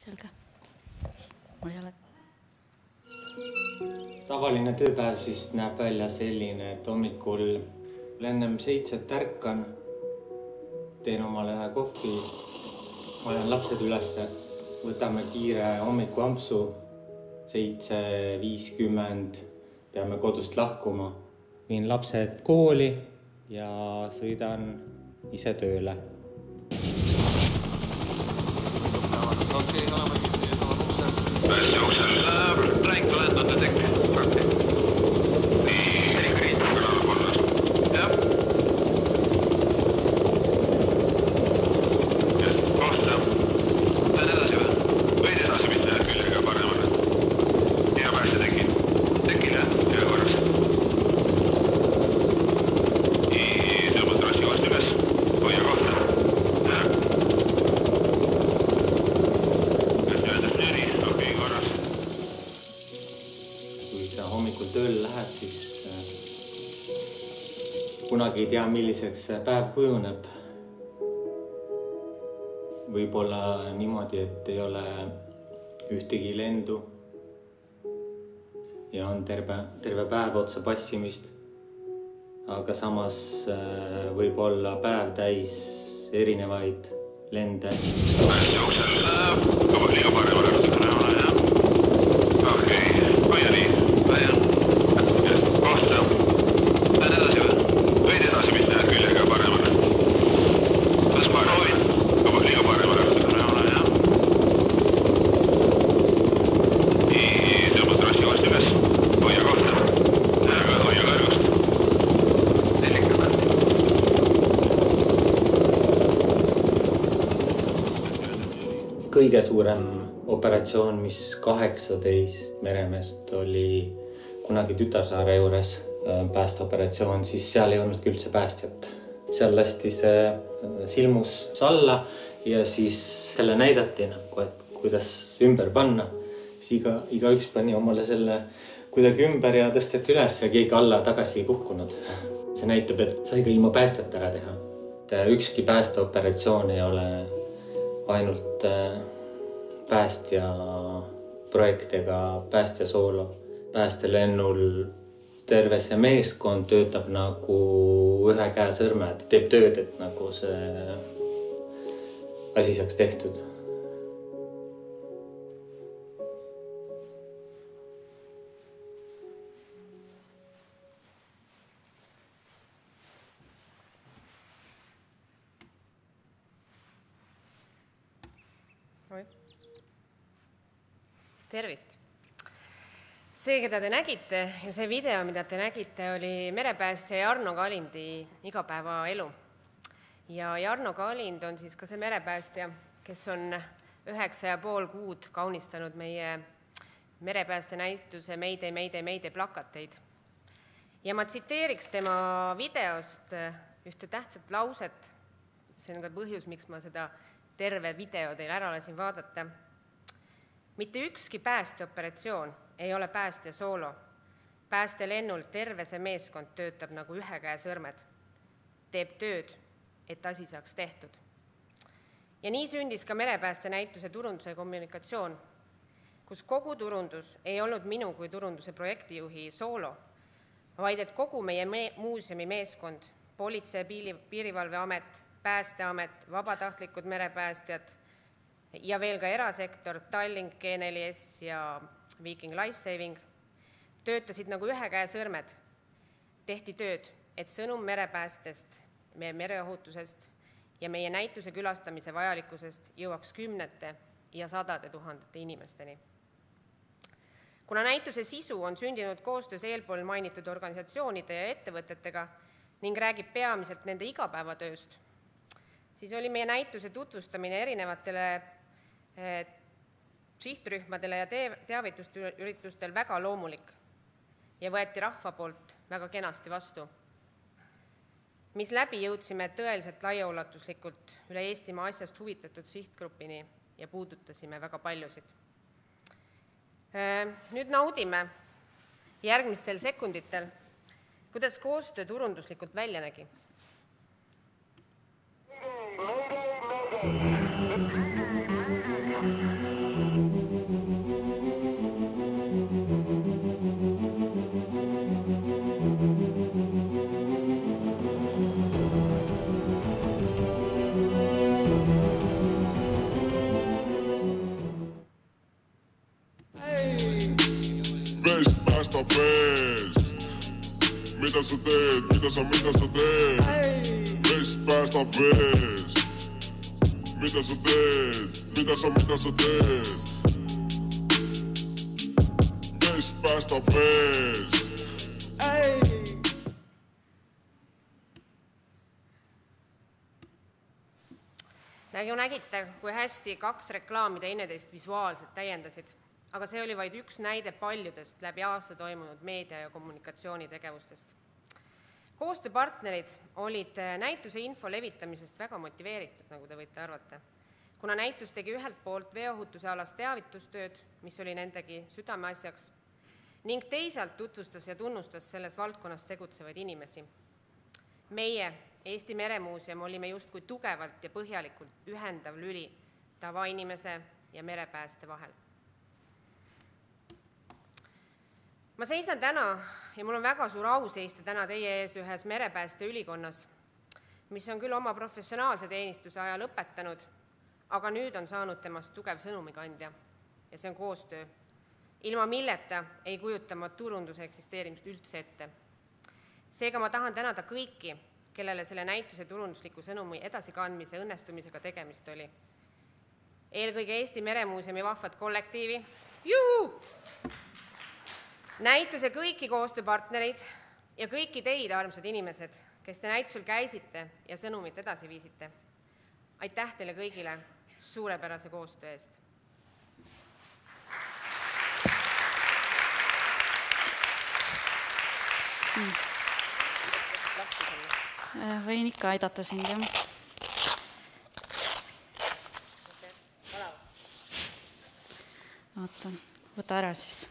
Selge. Mul ei ole. Tavaline tööpäev siis näeb välja selline, et hommikul ennem 7 ärkan, teen omale ühe kohvi, ajan lapsed ülesse, võtame kiire hommikuampsu, 7:50 peame kodust lahkuma. Viin lapsed kooli ja sõidan ise tööle. Okei, oleme kinni, oleme uksel. Päästja uksel, trajektoor lendada tekk. Nii, Kriit kõlava polnud. Jah. Kohta. Lähen edasi või? Võid edasi minna küljega paremale. Hea päästja tekil. Tekil jah, hea korras. Nii, tõmbad rassi vastu üles. Hoia kohta. Hommikul tööle lähed, siis kunagi ei tea, milliseks päev kujuneb. Võib-olla niimoodi, et ei ole ühtegi lendu ja on terve päev otsa passimist. Aga samas võib olla päev täis erinevaid lende. Päästja uksel, liiga paremale natukene ole, jah. Okei, hoia nii. Kohta. Lähen edasi või? Võid edasi minna küljega paremale. Kas parem? Liiga paremale natukene ole, jah. Nii, tõmbad rassi vastu üles. Hoia kohta. Hoia kõrgust. Delikatselt. Kõige suurem operatsioon, mis 18 meremeest oli kunagi Tütarsaare juures päästeoperatsioon, siis seal ei olnud üldse päästjat. Seal lasti see silmus alla ja siis selle näidati, et kuidas ümber panna. Siis iga üks pani omale selle kuidagi ümber ja tõsteti üles ja keegi alla tagasi ei kukkunud. See näitab, et sai ka ilma päästjat ära teha. Ükski päästeoperatsioon ei ole ainult päästja projekt ega päästja soolo. Päästelennul terve see meeskond töötab nagu ühe käe sõrmed. Teeb tööd, et nagu see asi saaks tehtud. Tervist! See, keda te nägite ja see video, mida te nägite, oli merepäästja Jarno Kalindi igapäevaelu. Ja Jarno Kalind on siis ka see merepäästja, kes on 9,5 kuud kaunistanud meie merepääste näituse Mayday plakateid. Ja ma tsiteeriks tema videost ühte tähtsat lauset. See on ka põhjus, miks ma seda terve video teile ära lasin vaadata. Mitte ükski päästeoperatsioon ei ole päästja soolo. Päästelennul terve see meeskond töötab nagu ühe käe sõrmed. Teeb tööd, et asi saaks tehtud. Ja nii sündis ka merepääste näituse turunduse ja kommunikatsioon, kus kogu turundus ei olnud minu kui turunduse projektijuhi soolo, vaid et kogu meie muuseumi meeskond, Politsei- ja Piirivalveamet, Päästeamet, vabatahtlikud merepäästjad ja veel ka erasektor, Tallink, G4S ja Viking Lifesaving töötasid nagu ühe käe sõrmed. Tehti tööd, et sõnum merepäästest, meie mereohutusest ja meie näituse külastamise vajalikkusest jõuaks 10 ja 100 000 inimesteni. Kuna näituse sisu on sündinud koostöös eelpool mainitud organisatsioonide ja ettevõtetega ning räägib peamiselt nende igapäevatööst, siis oli meie näituse tutvustamine erinevatele sihtrühmadele ja teavitusüritustel väga loomulik ja võeti rahva poolt väga kenasti vastu, mis läbi jõudsime tõeliselt laiaulatuslikult üle Eestimaa asjast huvitatud sihtgrupini ja puudutasime väga paljusid. Nüüd naudime järgmistel sekunditel, kuidas koostöö turunduslikult välja nägi. veest. Mida sa teed, mida sa teed? Vest päästab veest. Mida sa teed, mida sa teed? Vest päästab veest. Nägite, kui hästi 2 reklaami teineteist visuaalselt täiendasid, aga see oli vaid üks näide paljudest läbi aasta toimunud meedia- ja kommunikatsioonitegevustest. Koostööpartnerid olid näituse info levitamisest väga motiveeritud, nagu te võite arvata, kuna näitus tegi ühelt poolt veeohutuse alast teavitustööd, mis oli nendegi südameasjaks, ning teisalt tutvustas ja tunnustas selles valdkonnas tegutsevaid inimesi. Meie Eesti Meremuuseum olime justkui tugevalt ja põhjalikult ühendav lüli tavainimese ja merepääste vahel. Ma seisan täna ja mul on väga suur au seista täna teie ees ühes merepääste ülikonnas, mis on küll oma professionaalse teenistuse aja lõpetanud, aga nüüd on saanud temast tugev sõnumikandja ja see on koostöö, ilma milleta ei kujuta ma turunduse eksisteerimist üldse ette. Seega ma tahan tänada kõiki, kellele selle näituse turundusliku sõnumi edasikandmise õnnestumisega tegemist oli. Eelkõige Eesti Meremuuseumi vahvad kollektiivi, näituse kõiki koostööpartnereid ja kõiki teid, armsad inimesed, kes te näitusel käisite ja sõnumit edasi viisite. Aitäh teile kõigile suurepärase koostöö eest. Võin ikka aidata sind, jah. Oota, võta ära siis.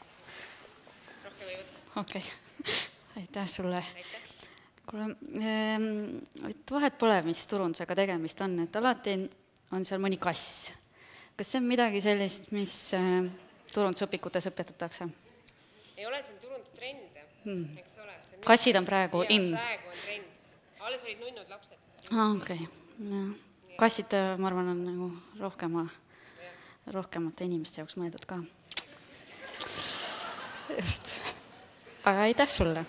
Rohkem ei võtta. Okei, aitäh sulle. Kuule, vahet pole, mis turundusega tegemist on, et alati on seal mõni kass. Kas see on midagi sellist, mis turundusõpikutes õpetatakse? Ei ole siin turundustrende, eks ole. Kassid on praegu in. Praegu on trend. Alles olid nunnud lapsed. Okei. Kassid, ma arvan, on nagu rohkemate inimeste jaoks mõeldud ka. Just. Aga aitäh sulle.